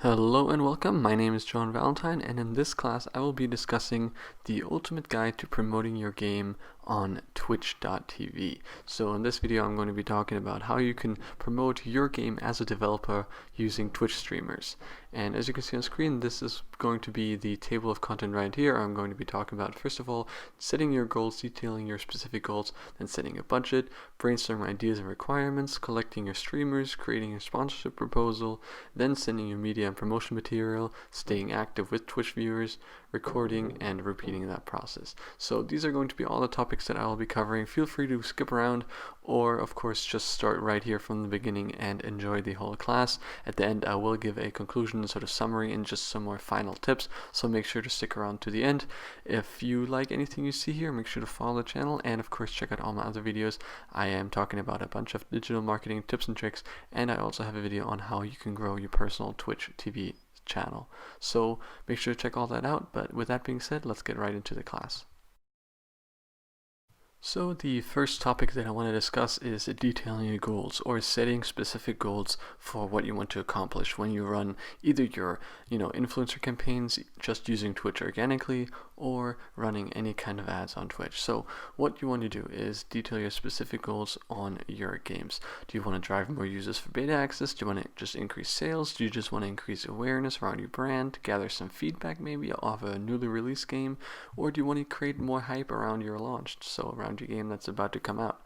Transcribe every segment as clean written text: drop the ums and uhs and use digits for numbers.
Hello and welcome, my name is John Valentine, and in this class I will be discussing the ultimate guide to promoting your game on twitch.tv. So in this video I'm going to be talking about how you can promote your game as a developer using Twitch streamers. And as you can see on screen, this is going to be the table of content right here. I'm going to be talking about, first of all, setting your goals, detailing your specific goals, then setting a budget, brainstorming ideas and requirements, collecting your streamers, creating a sponsorship proposal, then sending your media and promotion material, staying active with Twitch viewers, recording, and repeating that process. So these are going to be all the topics that I will be covering. Feel free to skip around or of course just start right here from the beginning and enjoy the whole class. At the end I will give a conclusion, sort of summary, and just some more final tips, so make sure to stick around to the end. If you like anything you see here, make sure to follow the channel, and of course check out all my other videos. I am talking about a bunch of digital marketing tips and tricks, and I also have a video on how you can grow your personal Twitch TV channel. So make sure to check all that out, but with that being said, let's get right into the class. So the first topic that I want to discuss is detailing your goals, or setting specific goals for what you want to accomplish when you run either your influencer campaigns just using Twitch organically, or running any kind of ads on Twitch. So what you want to do is detail your specific goals on your games. Do you want to drive more users for beta access? Do you want to just increase sales? Do you just want to increase awareness around your brand, gather some feedback maybe of a newly released game? Or do you want to create more hype around your launch, so around your game that's about to come out?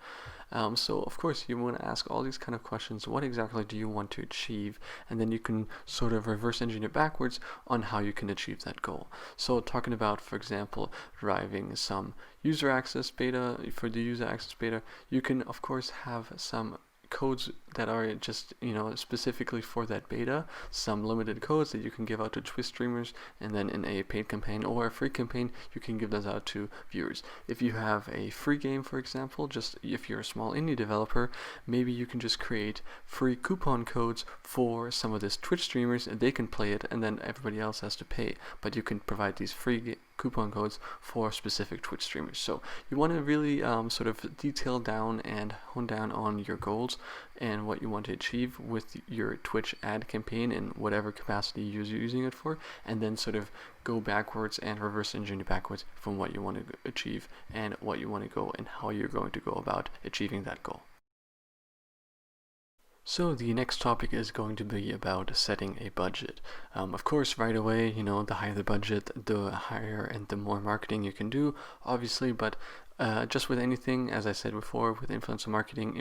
So of course you want to ask all these kind of questions. What exactly do you want to achieve? And then you can sort of reverse engineer backwards on how you can achieve that goal. So talking about, for example, driving some user access beta. For the user access beta, you can of course have some codes that are just specifically for that beta, some limited codes that you can give out to Twitch streamers, and then in a paid campaign or a free campaign you can give those out to viewers. If you have a free game, for example, just if you're a small indie developer, maybe you can just create free coupon codes for some of these Twitch streamers, and they can play it, and then everybody else has to pay, but you can provide these free coupon codes for specific Twitch streamers. So you want to really sort of detail down and hone down on your goals and what you want to achieve with your Twitch ad campaign in whatever capacity you're using it for, and then sort of go backwards and reverse engineer backwards from what you want to achieve and what you want to go and how you're going to go about achieving that goal. So the next topic is going to be about setting a budget. Of course, right away, the higher the budget, the higher and the more marketing you can do, obviously, but just with anything, as I said before, with influencer marketing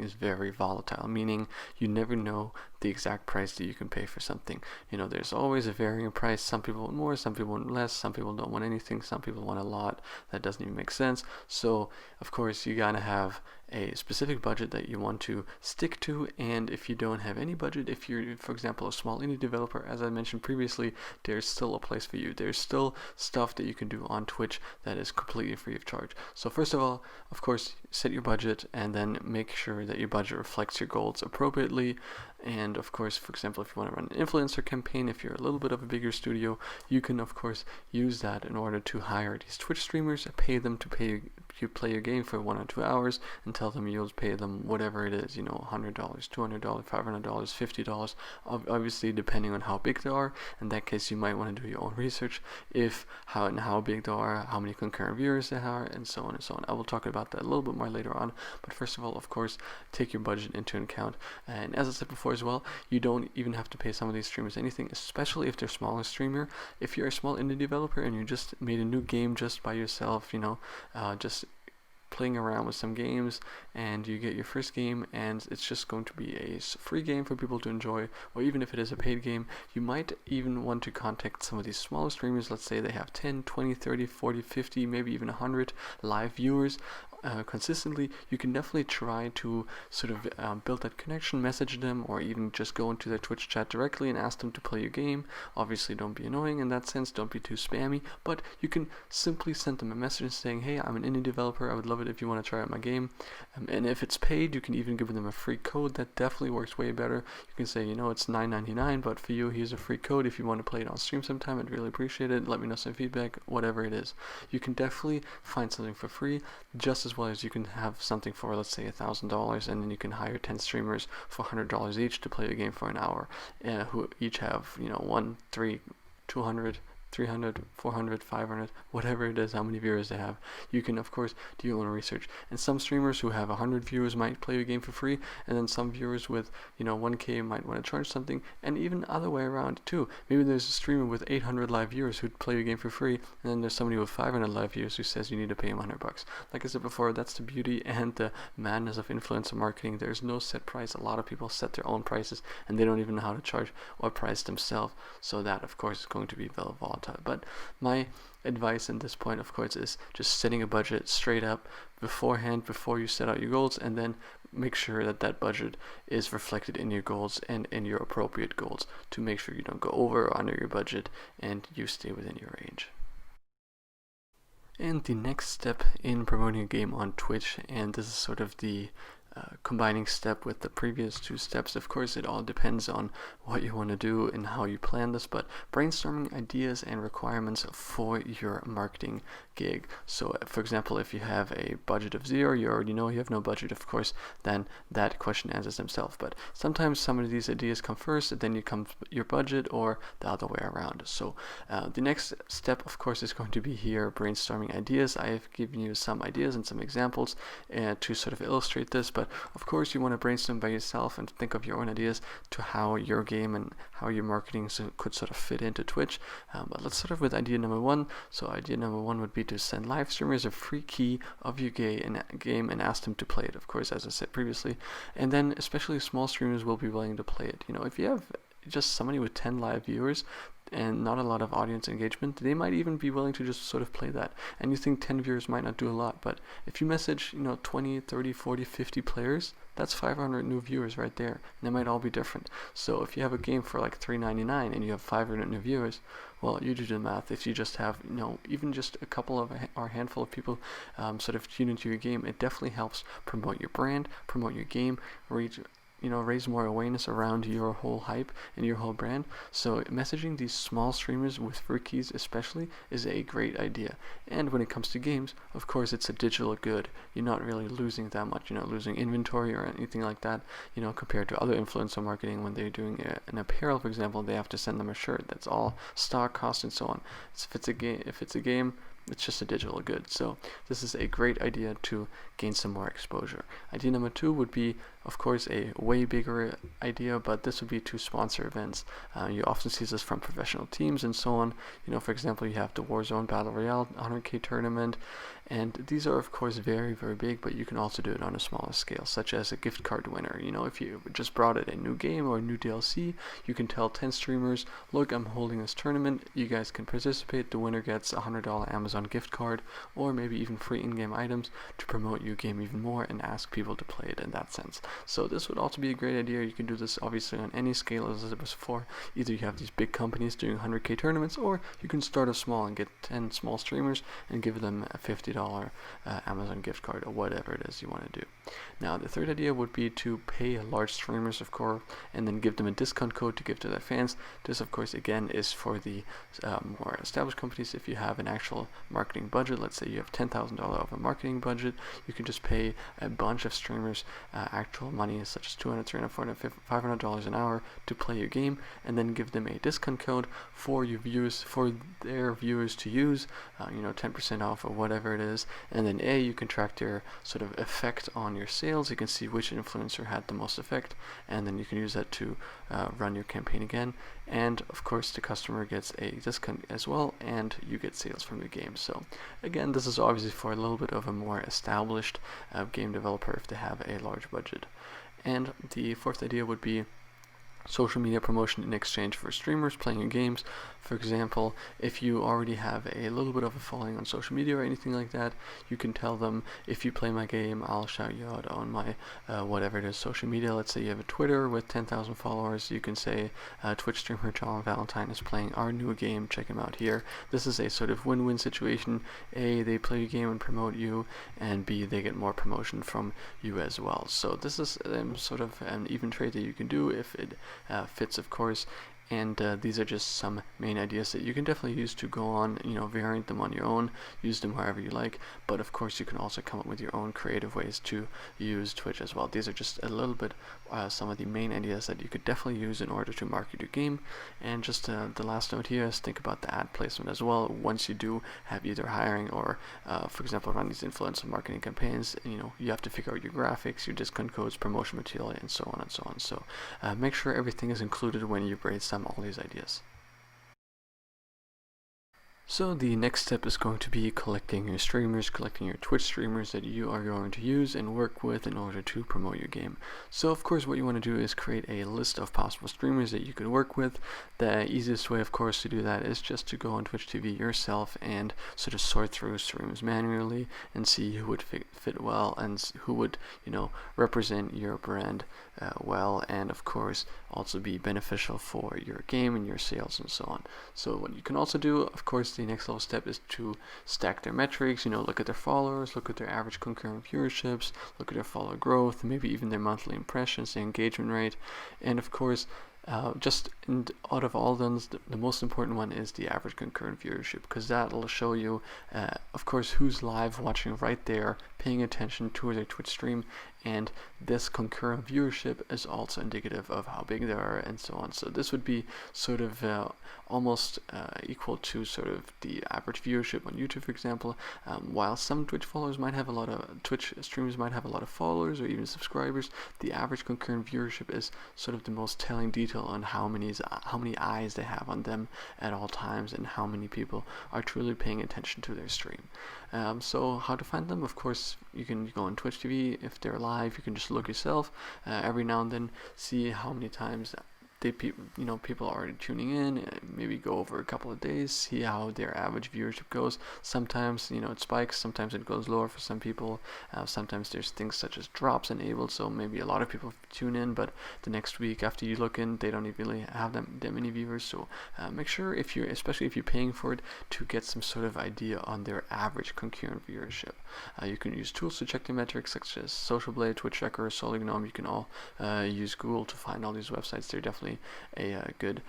is very volatile, meaning you never know the exact price that you can pay for something. There's always a varying price. Some people want more, some people want less, some people don't want anything, some people want a lot. That doesn't even make sense. So, of course, you gotta have a specific budget that you want to stick to, and if you don't have any budget, if you're, for example, a small indie developer, as I mentioned previously, there's still a place for you. There's still stuff that you can do on Twitch that is completely free of charge. So first of all, of course, set your budget, and then make sure that your budget reflects your goals appropriately. And of course, for example, if you want to run an influencer campaign, if you're a little bit of a bigger studio, you can of course use that in order to hire these Twitch streamers, pay them to play your game for 1 or 2 hours, and tell them you'll pay them whatever it is, $100, $200, $500, $50, obviously depending on how big they are. In that case, you might want to do your own research, how big they are, how many concurrent viewers they are, and so on and so on. I will talk about that a little bit more later on, but first of all, of course, take your budget into account. And as I said before as well, you don't even have to pay some of these streamers anything, especially if they're smaller streamer. If you're a small indie developer and you just made a new game just by yourself, just playing around with some games, and you get your first game and it's just going to be a free game for people to enjoy, or even if it is a paid game, you might even want to contact some of these smaller streamers. Let's say they have 10, 20, 30, 40, 50, maybe even 100 live viewers consistently. You can definitely try to sort of build that connection, message them, or even just go into their Twitch chat directly and ask them to play your game. Obviously, don't be annoying in that sense, don't be too spammy, but you can simply send them a message saying, hey, I'm an indie developer, I would love it if you want to try out my game. And if it's paid, you can even give them a free code. That definitely works way better. You can say, it's $9.99, but for you, here's a free code. If you want to play it on stream sometime, I'd really appreciate it. Let me know some feedback, whatever it is. You can definitely find something for free just as well is you can have something for, let's say, $1,000, and then you can hire 10 streamers for $100 each to play a game for an hour, who each have, 1, 3, 200, 300, 400, 500, whatever it is, how many viewers they have. You can, of course, do your own research. And some streamers who have 100 viewers might play your game for free, and then some viewers with, 1K might want to charge something, and even other way around too. Maybe there's a streamer with 800 live viewers who'd play your game for free, and then there's somebody with 500 live viewers who says you need to pay him $100. Like I said before, that's the beauty and the madness of influencer marketing. There's no set price. A lot of people set their own prices, and they don't even know how to charge or price themselves. So that, of course, is going to be very volatile. But my advice at this point, of course, is just setting a budget straight up beforehand, before you set out your goals, and then make sure that that budget is reflected in your goals and in your appropriate goals to make sure you don't go over or under your budget and you stay within your range. And the next step in promoting a game on Twitch, and this is sort of the combining step with the previous two steps. Of course, it all depends on what you want to do and how you plan this, but brainstorming ideas and requirements for your marketing gig. So, for example, if you have a budget of 0, you already know you have no budget, of course, then that question answers themselves. But sometimes some of these ideas come first, and then you come your budget, or the other way around. So the next step, of course, is going to be here brainstorming ideas. I have given you some ideas and some examples to sort of illustrate this, but of course you want to brainstorm by yourself and think of your own ideas to how your game and how your marketing could sort of fit into Twitch. But let's start off with idea number 1. So idea number 1 would be to send live streamers a free key of your game and ask them to play it, of course, as I said previously. And then especially small streamers will be willing to play it. If you have just somebody with 10 live viewers and not a lot of audience engagement, they might even be willing to just sort of play that. And you think 10 viewers might not do a lot, but if you message 20, 30, 40, 50 players, that's 500 new viewers right there, and they might all be different. So if you have a game for like $3.99 and you have 500 new viewers, well, you do the math. If you just have even just a couple of or a handful of people sort of tune into your game, it definitely helps promote your brand, promote your game, raise more awareness around your whole hype and your whole brand. So messaging these small streamers with free keys especially is a great idea. And when it comes to games, of course, it's a digital good. You're not really losing that much, losing inventory or anything like that, compared to other influencer marketing. When they're doing an apparel, for example, they have to send them a shirt. That's all stock cost and so on. So if it's a game, it's just a digital good. So this is a great idea to gain some more exposure. Idea number 2 would be, of course, a way bigger idea, but this would be to sponsor events. You often see this from professional teams and so on. For example, you have the Warzone Battle Royale 100K tournament, and these are, of course, very, very big, but you can also do it on a smaller scale, such as a gift card winner. If you just brought it a new game or a new DLC, you can tell 10 streamers, look, I'm holding this tournament, you guys can participate, the winner gets a $100 Amazon gift card, or maybe even free in-game items to promote your game even more and ask people to play it in that sense. So this would also be a great idea. You can do this obviously on any scale, as I said before. Either you have these big companies doing 100K tournaments, or you can start off small and get 10 small streamers and give them a $50 Amazon gift card, or whatever it is you want to do. Now, the third idea would be to pay large streamers, of course, and then give them a discount code to give to their fans. This, of course, again, is for the more established companies. If you have an actual marketing budget, let's say you have $10,000 of a marketing budget, you can just pay a bunch of streamers actual money, such as $200, $300, $400, $500 an hour to play your game, and then give them a discount code for their viewers to use, 10% off or whatever it is. And then you can track their sort of effect on your sales. You can see which influencer had the most effect, and then you can use that to run your campaign again. And of course, the customer gets a discount as well, and you get sales from your game. So again, this is obviously for a little bit of a more established game developer if they have a large budget. And the fourth idea would be social media promotion in exchange for streamers playing your games. For example, if you already have a little bit of a following on social media or anything like that, you can tell them, if you play my game, I'll shout you out on my whatever it is, social media. Let's say you have a Twitter with 10,000 followers. You can say, Twitch streamer John Valentine is playing our new game, check him out here. This is a sort of win-win situation. A, they play your game and promote you, and B, they get more promotion from you as well. So this is sort of an even trade that you can do if it fits, of course. And these are just some main ideas that you can definitely use to go on, variant them on your own, use them wherever you like. But of course, you can also come up with your own creative ways to use Twitch as well. These are just a little bit some of the main ideas that you could definitely use in order to market your game. And just the last note here is think about the ad placement as well. Once you do have either hiring or, for example, run these influencer marketing campaigns, you have to figure out your graphics, your discount codes, promotion material, and so on and so on. So make sure everything is included when you brainstorm all these ideas. So the next step is going to be collecting your streamers, collecting your Twitch streamers that you are going to use and work with in order to promote your game. So of course what you want to do is create a list of possible streamers that you could work with. The easiest way of course to do that is just to go on Twitch TV yourself and sort of sort through streams manually and see who would fit well and who would represent your brand well, and of course also be beneficial for your game and your sales and so on. So what you can also do, of course, the next level step is to stack their metrics, look at their followers, look at their average concurrent viewerships, look at their follower growth, maybe even their monthly impressions, their engagement rate, and of course out of all those, the most important one is the average concurrent viewership, because that will show you, of course, who's live watching right there, paying attention to their Twitch stream, and this concurrent viewership is also indicative of how big they are and so on. So this would be sort of almost equal to sort of the average viewership on YouTube, for example. While some Twitch streamers might have a lot of followers or even subscribers, the average concurrent viewership is sort of the most telling detail on how many eyes they have on them at all times and how many people are truly paying attention to their stream. So how to find them? Of course, you can go on Twitch TV. If they're live, you can just look yourself every now and then, see how many times people are already tuning in, maybe go over a couple of days, see how their average viewership goes. Sometimes it spikes, sometimes it goes lower for some people. Sometimes there's things such as drops enabled, so maybe a lot of people tune in, but the next week after you look in, they don't really have that many viewers. So make sure, especially if you're paying for it, to get some sort of idea on their average concurrent viewership. You can use tools to check the metrics such as Social Blade, Twitch Checker, Solid Gnome. You can all use Google to find all these websites. They're definitely a good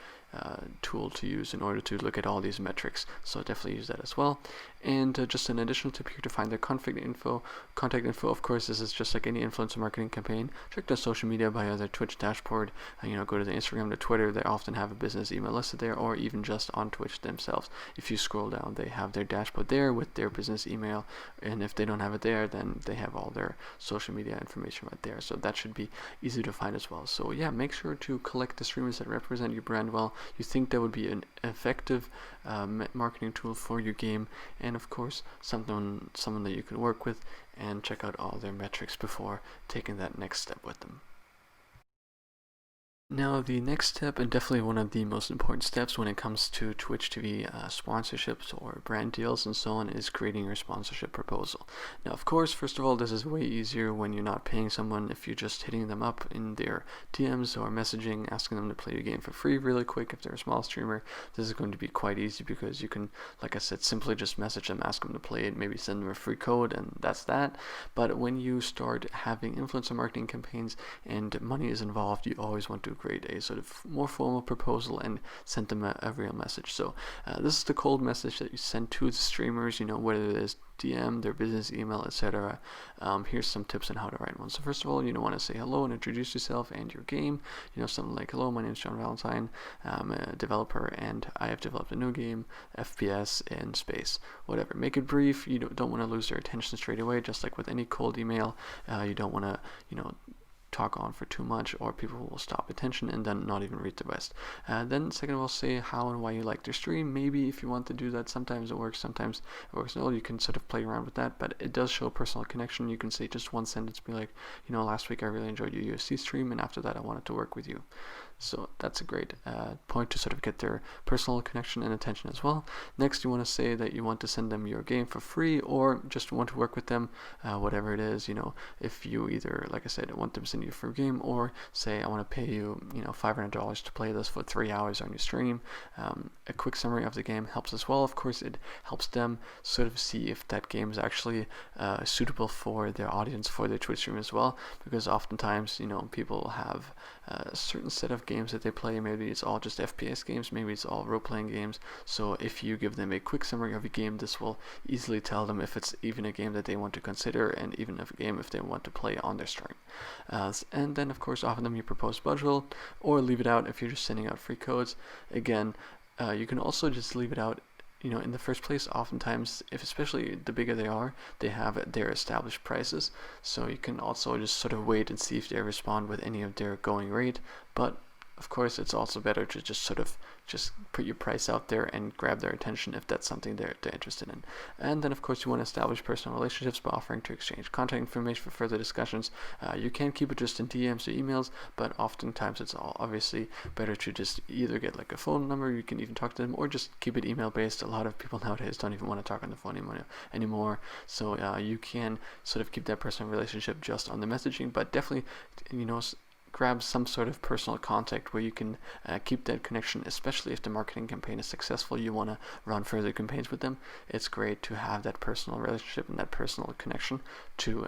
tool to use in order to look at all these metrics, so definitely use that as well. And just an additional tip here to find their contact info. Of course, this is just like any influencer marketing campaign. Check their social media via their Twitch dashboard. Go to the Instagram, the Twitter. They often have a business email listed there, or even just on Twitch themselves. If you scroll down, they have their dashboard there with their business email, and if they don't have it there, then they have all their social media information right there. So that should be easy to find as well. So yeah, make sure to collect the streamers that represent your brand well. You think that would be an effective marketing tool for your game, and of course someone that you can work with, and check out all their metrics before taking that next step with them. Now, the next step, and definitely one of the most important steps when it comes to Twitch TV sponsorships or brand deals and so on, is creating your sponsorship proposal. Now, of course, first of all, this is way easier when you're not paying someone. If you're just hitting them up in their DMs or messaging, asking them to play your game for free really quick, if they're a small streamer, this is going to be quite easy, because you can, like I said, simply just message them, ask them to play it, maybe send them a free code, and that's that. But when you start having influencer marketing campaigns and money is involved, you always want to create a sort of more formal proposal and send them a real message. So this is the cold message that you send to the streamers, whether it is DM, their business email, etc. Here's some tips on how to write one. So first of all, you want to say hello and introduce yourself and your game. Something like, hello, my name is John Valentine. I'm a developer and I have developed a new game, FPS in space, whatever. Make it brief. You don't want to lose their attention straight away. Just like with any cold email, you don't want to talk on for too much, or people will stop attention and then not even read the rest. Then second of all, say how and why you like their stream. Maybe if you want to do that, sometimes it works, sometimes it works no. You can sort of play around with that, but it does show a personal connection. You can say just one sentence, be like, last week I really enjoyed your UFC stream, and after that I wanted to work with you. So that's a great point to sort of get their personal connection and attention as well. Next, you want to say that you want to send them your game for free, or just want to work with them, whatever it is. If you either, like I said, want them to send you for a game, or say I want to pay you, $500 to play this for 3 hours on your stream. A quick summary of the game helps as well. Of course, it helps them sort of see if that game is actually suitable for their audience, for their Twitch stream as well, because oftentimes, people have a certain set of games that they play. Maybe it's all just FPS games, maybe it's all role-playing games. So if you give them a quick summary of a game, this will easily tell them if it's even a game that they want to consider, and even if a game if they want to play on their stream. And then of course offer them your proposed budget, or leave it out if you're just sending out free codes. Again, you can also just leave it out. In the first place, oftentimes, especially the bigger they are, they have their established prices. So you can also just sort of wait and see if they respond with any of their going rate. But of course, it's also better to just sort of just put your price out there and grab their attention if that's something they're interested in. And then of course you want to establish personal relationships by offering to exchange contact information for further discussions. You can keep it just in DMs or emails, but oftentimes it's all obviously better to just either get like a phone number, you can even talk to them, or just keep it email based. A lot of people nowadays don't even want to talk on the phone anymore. So you can sort of keep that personal relationship just on the messaging, but definitely, grab some sort of personal contact where you can keep that connection, especially if the marketing campaign is successful. You want to run further campaigns with them. It's great to have that personal relationship and that personal connection to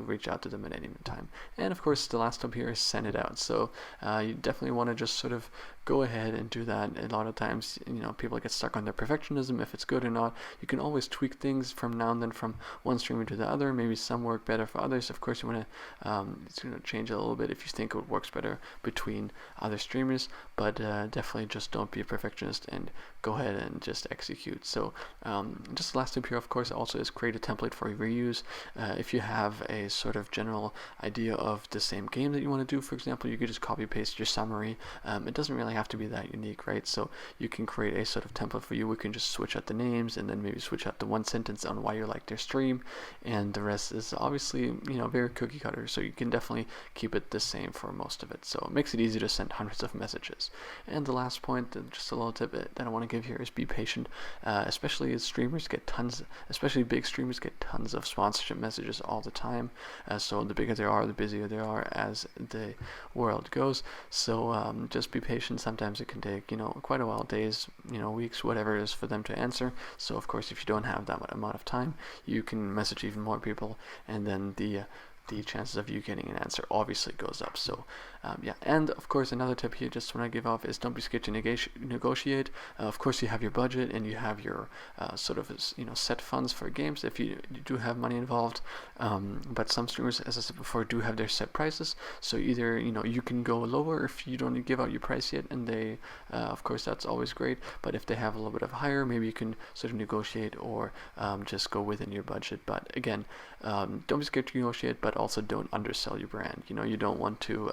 reach out to them at any time. And of course, the last step here is send it out. So you definitely want to just sort of go ahead and do that. A lot of times, people get stuck on their perfectionism, if it's good or not. You can always tweak things from now and then from one streamer to the other. Maybe some work better for others. Of course, you want to change it a little bit if you think it works better between other streamers, but definitely just don't be a perfectionist and go ahead and just execute. So just the last tip here, of course, also is create a template for reuse. If you have a sort of general idea of the same game that you want to do, for example, you could just copy paste your summary. It doesn't really have to be that unique, right? So you can create a sort of template for you. We can just switch out the names and then maybe switch out the one sentence on why you like their stream, and the rest is obviously very cookie cutter, so you can definitely keep it the same for most of it. So it makes it easy to send hundreds of messages. And the last point, just a little tip that I want to give here, is be patient, especially as streamers get especially big streamers get tons of sponsorship messages all the time. So the bigger they are, the busier they are as the world goes. So just be patient. Sometimes it can take quite a while, days, weeks, whatever it is, for them to answer. So of course, if you don't have that amount of time, you can message even more people, and then the chances of you getting an answer obviously goes up. So and of course, another tip here just want to give off is don't be scared to negotiate. Of course, you have your budget and you have your sort of set funds for games if you do have money involved, but some streamers, as I said before, do have their set prices. So either you can go lower if you don't give out your price yet, and they of course that's always great, but if they have a little bit of higher, maybe you can sort of negotiate, or just go within your budget. But again, don't be scared to negotiate, but also don't undersell your brand. You don't want to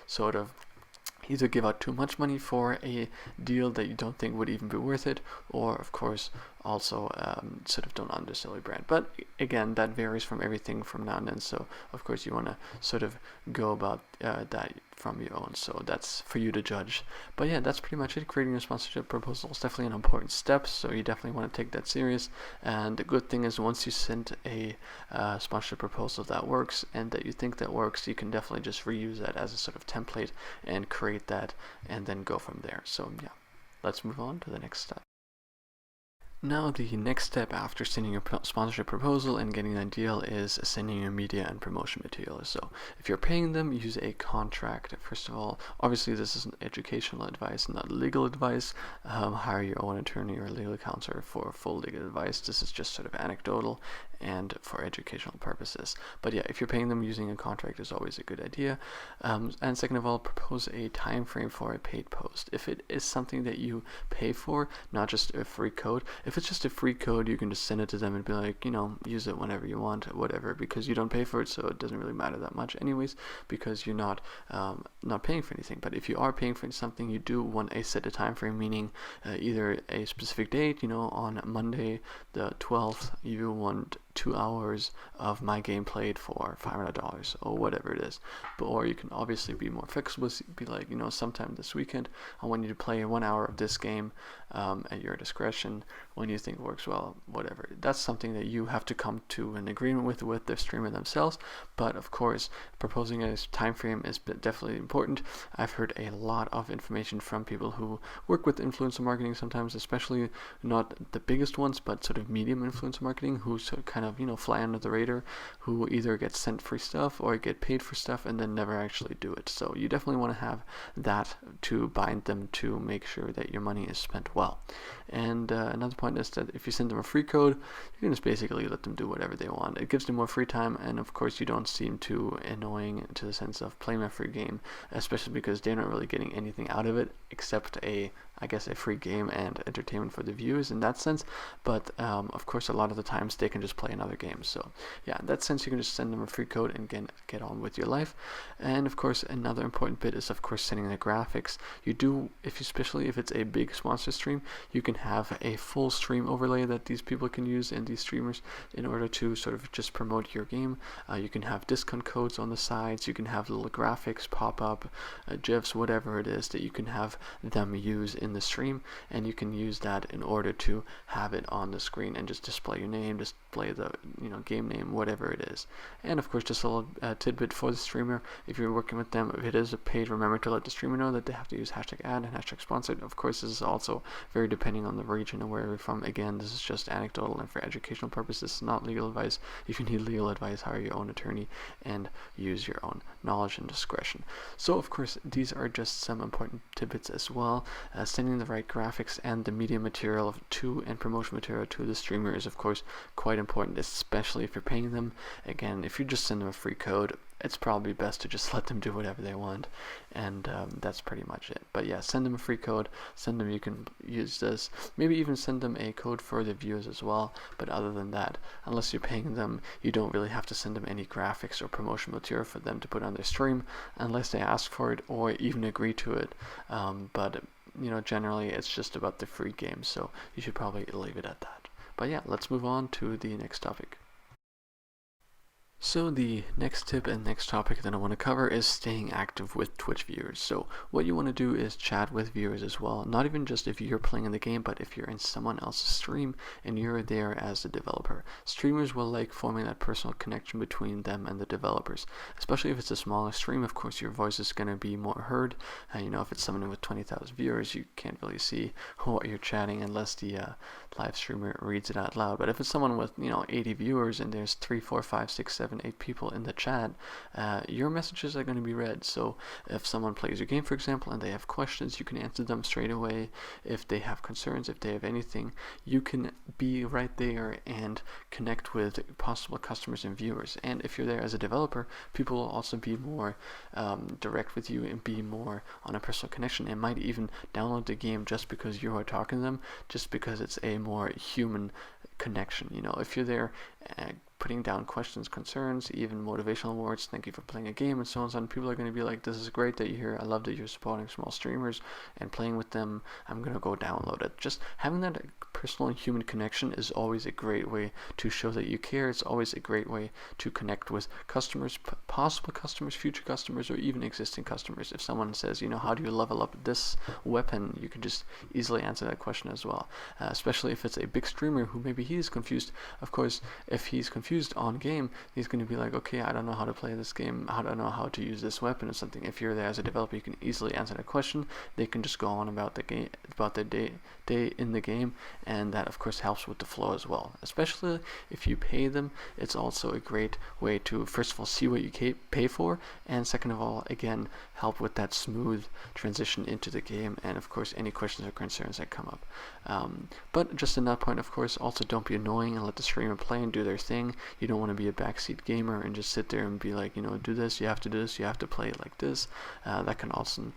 sort of either give out too much money for a deal that you don't think would even be worth it, or of course also sort of don't undersell your brand. But again, that varies from everything from now and then, so of course you want to sort of go about that from your own, so that's for you to judge. But yeah, that's pretty much it. Creating a sponsorship proposal is definitely an important step, so you definitely want to take that serious. And the good thing is, once you send a sponsorship proposal that works and that you think that works, you can definitely just reuse that as a sort of template and create that and then go from there. So yeah, let's move on to the next step. Now, the next step after sending your sponsorship proposal and getting that deal is sending your media and promotion material. So if you're paying them, use a contract. First of all, obviously this is educational advice, not legal advice. Hire your own attorney or legal counsel for full legal advice. This is just sort of anecdotal and for educational purposes. But yeah, if you're paying them, using a contract is always a good idea. And second of all, propose a time frame for a paid post. If it is something that you pay for, not just a free code. If it's just a free code, you can just send it to them and be like, use it whenever you want, whatever, because you don't pay for it, so it doesn't really matter that much anyways, because you're not paying for anything. But if you are paying for something, you do want a set time frame, meaning either a specific date, on Monday the 12th, you want 2 hours of my game played for $500 or whatever it is. Or you can obviously be more flexible, be like, sometime this weekend I want you to play 1 hour of this game at your discretion, when you think works well, whatever. That's something that you have to come to an agreement with the streamer themselves. But of course, proposing a time frame is definitely important. I've heard a lot of information from people who work with influencer marketing sometimes, especially not the biggest ones, but sort of medium influencer marketing, who sort of kind of, fly under the radar, who either get sent free stuff or get paid for stuff and then never actually do it. So you definitely want to have that to bind them to make sure that your money is spent well. And another point is that if you send them a free code, you can just basically let them do whatever they want. It gives them more free time, and of course you don't seem too annoying to the sense of playing a free game, especially because they're not really getting anything out of it except a free game and entertainment for the viewers in that sense. But of course, a lot of the times they can just play another game. So yeah, in that sense, you can just send them a free code and get on with your life. And of course, another important bit is of course sending the graphics. You do, especially if it's a big sponsor stream, you can have a full stream overlay that these people can use, and these streamers, in order to sort of just promote your game. You can have discount codes on the sides. You can have little graphics pop up, GIFs, whatever it is that you can have them use in the stream, and you can use that in order to have it on the screen and just display your name, display the game name, whatever it is. And of course, just a little tidbit for the streamer: if you're working with them, if it is a paid, remember to let the streamer know that they have to use #ad and #sponsored. Of course, this is also very depending on the region and where you're from. Again, this is just anecdotal and for educational purposes. This is not legal advice. If you need legal advice, hire your own attorney and use your own knowledge and discretion. So of course, these are just some important tidbits as well. Sending the right graphics and the media material to and promotion material to the streamer is of course quite important, especially if you're paying them. Again, if you just send them a free code, it's probably best to just let them do whatever they want, and that's pretty much it. But yeah, send them a free code, send them, you can use this, maybe even send them a code for the viewers as well. But other than that, unless you're paying them, you don't really have to send them any graphics or promotion material for them to put on their stream unless they ask for it or even agree to it. But generally it's just about the free game, so you should probably leave it at that. But yeah, let's move on to the next topic. So the next tip and next topic that I want to cover is staying active with Twitch viewers. So what you want to do is chat with viewers as well, not even just if you're playing in the game, but if you're in someone else's stream and you're there as the developer. Streamers will like forming that personal connection between them and the developers, especially if it's a smaller stream. Of course, your voice is going to be more heard. If it's someone with 20,000 viewers, you can't really see what you're chatting unless the live streamer reads it out loud. But if it's someone with 80 viewers and there's 3, 4, 5, 6, 7, 8 people in the chat, your messages are going to be read. So if someone plays your game, for example, and they have questions, you can answer them straight away. If they have concerns, if they have anything, you can be right there and connect with possible customers and viewers. And if you're there as a developer, people will also be more direct with you and be more on a personal connection, and might even download the game just because you are talking to them, just because it's a more human connection. If you're there putting down questions, concerns, even motivational words, thank you for playing a game, and so on and so on, people are going to be like, this is great that you're here, I love that you're supporting small streamers and playing with them, I'm going to go download it. Just having that personal and human connection is always a great way to show that you care. It's always a great way to connect with customers, possible customers, future customers, or even existing customers. If someone says, how do you level up this weapon, you can just easily answer that question as well, especially if it's a big streamer who maybe he's confused. Of course, if he's confused on game, he's going to be like, okay, I don't know how to play this game, I don't know how to use this weapon or something. If you're there as a developer, you can easily answer that question. They can just go on about the game, about their day in the game, and that of course helps with the flow as well. Especially if you pay them, it's also a great way to, first of all, see what you pay for, and second of all, again, help with that smooth transition into the game, and of course any questions or concerns that come up. But just another point, of course, also don't be annoying and let the streamer play and do their thing. You don't want to be a backseat gamer and just sit there and be like, do this, you have to do this, you have to play it like this. That can also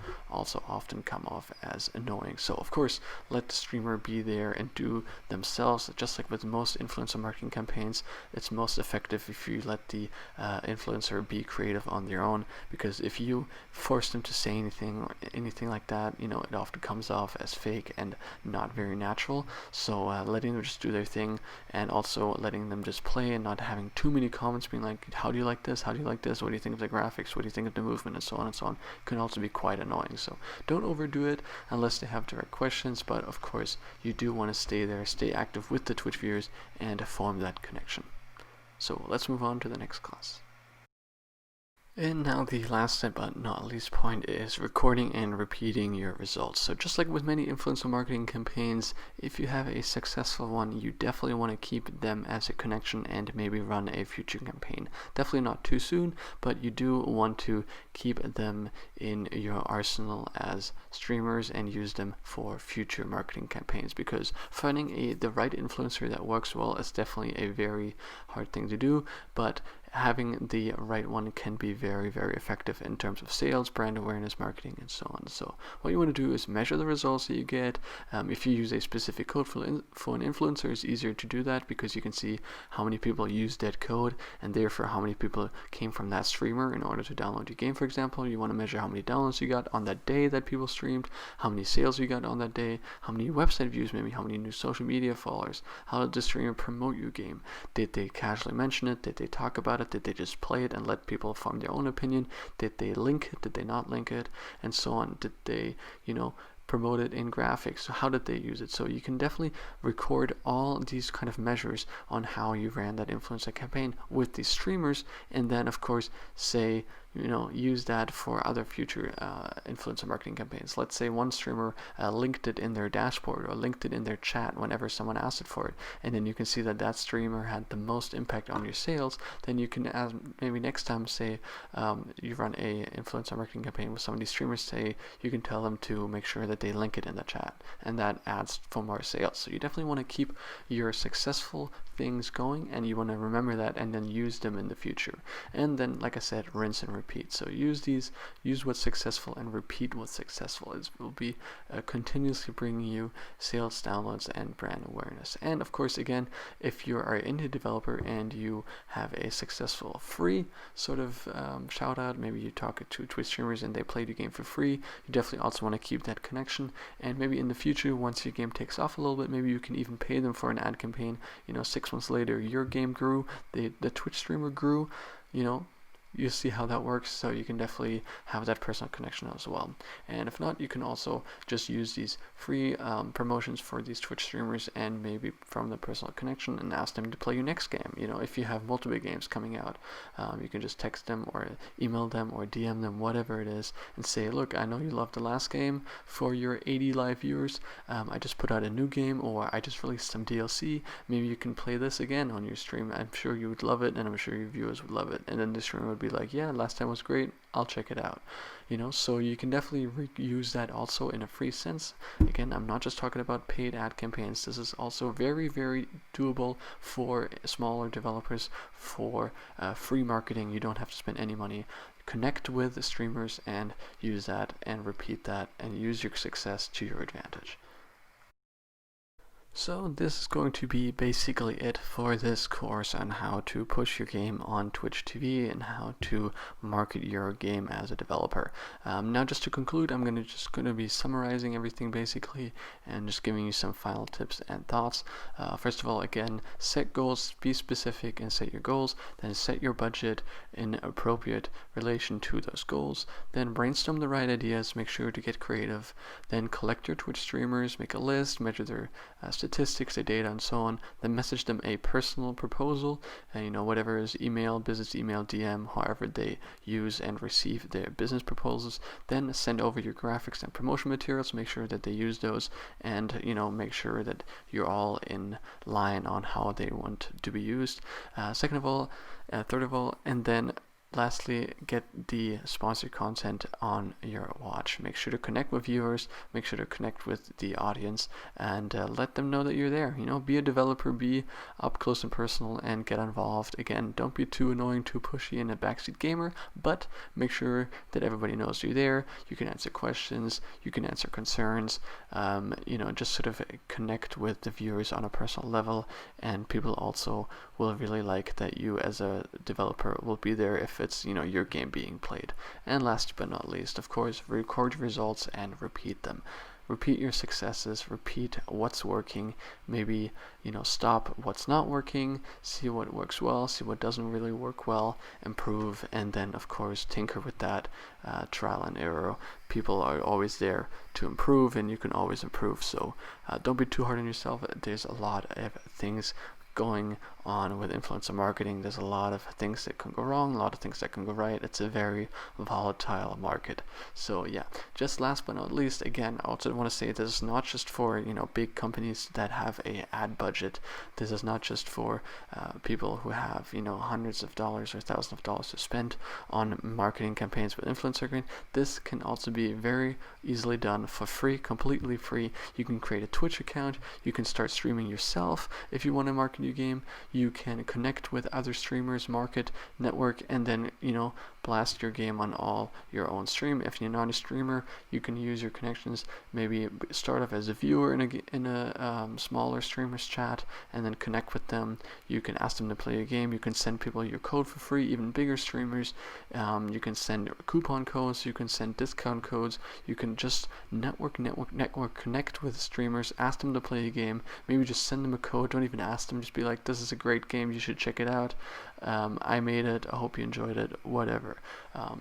often come off as annoying. So of course, let the streamer be there and do themselves. Just like with most influencer marketing campaigns, it's most effective if you let the influencer be creative on their own, because if you force them to say anything or anything like that, it often comes off as fake and not very natural. So letting them just do their thing, and also letting them just play and not having too many comments being like, how do you like this, how do you like this, what do you think of the graphics, what do you think of the movement, and so on, can also be quite annoying. So don't overdo it unless they have direct questions, but of course you do want to stay there, stay active with the Twitch viewers, and form that connection. So let's move on to the next class. And now the last but not least point is recording and repeating your results. So just like with many influencer marketing campaigns, if you have a successful one, you definitely want to keep them as a connection and maybe run a future campaign. Definitely not too soon, but you do want to keep them in your arsenal as streamers and use them for future marketing campaigns, because finding the right influencer that works well is definitely a very hard thing to do, but having the right one can be very, very effective in terms of sales, brand awareness, marketing, and so on. So what you want to do is measure the results that you get. If you use a specific code for an influencer, it's easier to do that because you can see how many people used that code and therefore how many people came from that streamer in order to download your game. For example, you want to measure how many downloads you got on that day that people streamed, how many sales you got on that day, how many website views, maybe how many new social media followers, how did the streamer promote your game, did they casually mention it, did they talk about it, did they just play it and let people form their own opinion, did they link it, did they not link it, and so on, did they, promote it in graphics, so how did they use it. So you can definitely record all these kind of measures on how you ran that influencer campaign with these streamers, and then of course say, use that for other future influencer marketing campaigns. Let's say one streamer linked it in their dashboard or linked it in their chat whenever someone asked it for it, and then you can see that that streamer had the most impact on your sales. Then you can maybe next time say you run a influencer marketing campaign with some of these streamers, say you can tell them to make sure that they link it in the chat, and that adds for more sales. So you definitely want to keep your successful things going, and you want to remember that and then use them in the future. And then, like I said, rinse and repeat. So use what's successful and repeat what's successful. It will be continuously bringing you sales, downloads, and brand awareness. And of course, again, if you are an indie developer and you have a successful free sort of shout out, maybe you talk to Twitch streamers and they played your game for free, you definitely also want to keep that connection. And maybe in the future, once your game takes off a little bit, maybe you can even pay them for an ad campaign. 6 months later, your game grew, the Twitch streamer grew, you see how that works. So you can definitely have that personal connection as well. And if not, you can also just use these free promotions for these Twitch streamers and maybe from the personal connection and ask them to play your next game. If you have multiple games coming out, you can just text them or email them or DM them, whatever it is, and say, look, I know you loved the last game. For your 80 live viewers, I just put out a new game, or I just released some DLC. Maybe you can play this again on your stream. I'm sure you would love it, and I'm sure your viewers would love it. And then the streamer would be like, yeah, last time was great, I'll check it out. So you can definitely use that also in a free sense. Again, I'm not just talking about paid ad campaigns. This is also very, very doable for smaller developers, for free marketing. You don't have to spend any money. Connect with the streamers and use that and repeat that and use your success to your advantage. So this is going to be basically it for this course on how to push your game on Twitch TV and how to market your game as a developer. Now just to conclude, I'm going to be summarizing everything basically and just giving you some final tips and thoughts. First of all, again, set goals, be specific and set your goals, then set your budget in appropriate relation to those goals, then brainstorm the right ideas, make sure to get creative, then collect your Twitch streamers, make a list, measure their statistics, the data, and so on, then message them a personal proposal, and whatever is email, business email, DM, however they use and receive their business proposals, then send over your graphics and promotion materials, make sure that they use those, and make sure that you're all in line on how they want to be used. Third of all, and then lastly, get the sponsored content on your watch. Make sure to connect with viewers, make sure to connect with the audience, and let them know that you're there. Be a developer, be up close and personal, and get involved. Again, don't be too annoying, too pushy, and a backseat gamer, but make sure that everybody knows you're there. You can answer questions, you can answer concerns, just sort of connect with the viewers on a personal level, and people also will really like that you as a developer will be there if it's your game being played. And last but not least, of course, record results and repeat them. repeat your successes, repeat what's working, maybe, stop what's not working, see what works well, see what doesn't really work well, improve, and then of course tinker with that. Trial and error. People are always there to improve, and you can always improve, so don't be too hard on yourself. There's a lot of things going on with influencer marketing. There's a lot of things that can go wrong, a lot of things that can go right. It's a very volatile market. So yeah, just last but not least, again, I also want to say this is not just for big companies that have a ad budget. This is not just for people who have hundreds of dollars or thousands of dollars to spend on marketing campaigns with influencer marketing. This can also be very easily done for free, completely free. You can create a Twitch account, you can start streaming yourself if you want to market your game. You can connect with other streamers, market, network, and then blast your game on all your own stream. If you're not a streamer, you can use your connections, maybe start off as a viewer in a smaller streamers chat, and then connect with them. You can ask them to play a game. You can send people your code for free, even bigger streamers. You can send coupon codes, you can send discount codes. You can just network, connect with streamers, ask them to play a game, maybe just send them a code. Don't even ask them, just be like, this is a great game, you should check it out. I made it, I hope you enjoyed it, whatever.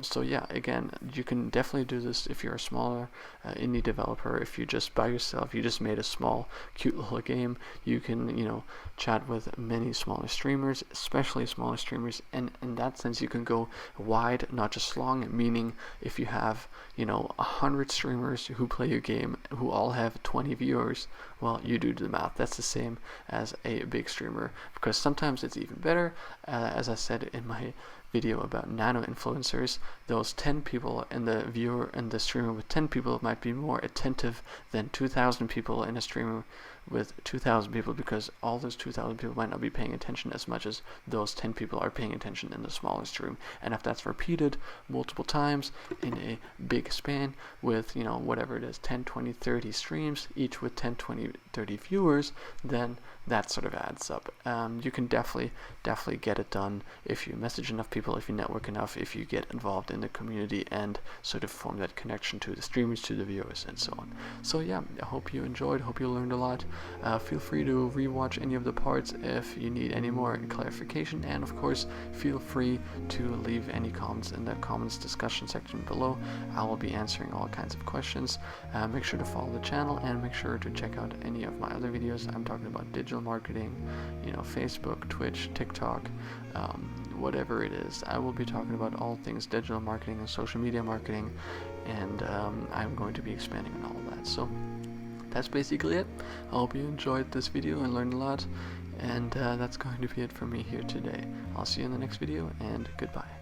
So yeah, again, you can definitely do this if you're a smaller indie developer. If you just by yourself, you just made a small cute little game, you can chat with many smaller streamers, especially smaller streamers, and in that sense you can go wide, not just long, meaning if you have 100 streamers who play your game who all have 20 viewers, well, you do the math. That's the same as a big streamer, because sometimes it's even better. As I said in my video about nano influencers, those 10 people and the viewer and the streamer with 10 people might be more attentive than 2,000 people in a streamer with 2,000 people, because all those 2,000 people might not be paying attention as much as those 10 people are paying attention in the smaller stream. And if that's repeated multiple times in a big span with whatever it is, 10, 20, 30 streams, each with 10, 20, 30 viewers, then that sort of adds up. You can definitely get it done if you message enough people, if you network enough, if you get involved in the community and sort of form that connection to the streamers, to the viewers, and so on. So yeah, I hope you enjoyed, hope you learned a lot. Feel free to rewatch any of the parts if you need any more clarification, and of course feel free to leave any comments in the comments discussion section below. I will be answering all kinds of questions. Make sure to follow the channel and make sure to check out any of my other videos. I'm talking about digital marketing, Facebook, Twitch, TikTok, whatever it is. I will be talking about all things digital marketing and social media marketing, and I'm going to be expanding on all of that. So that's basically it. I hope you enjoyed this video and learned a lot, and that's going to be it for me here today. I'll see you in the next video, and goodbye.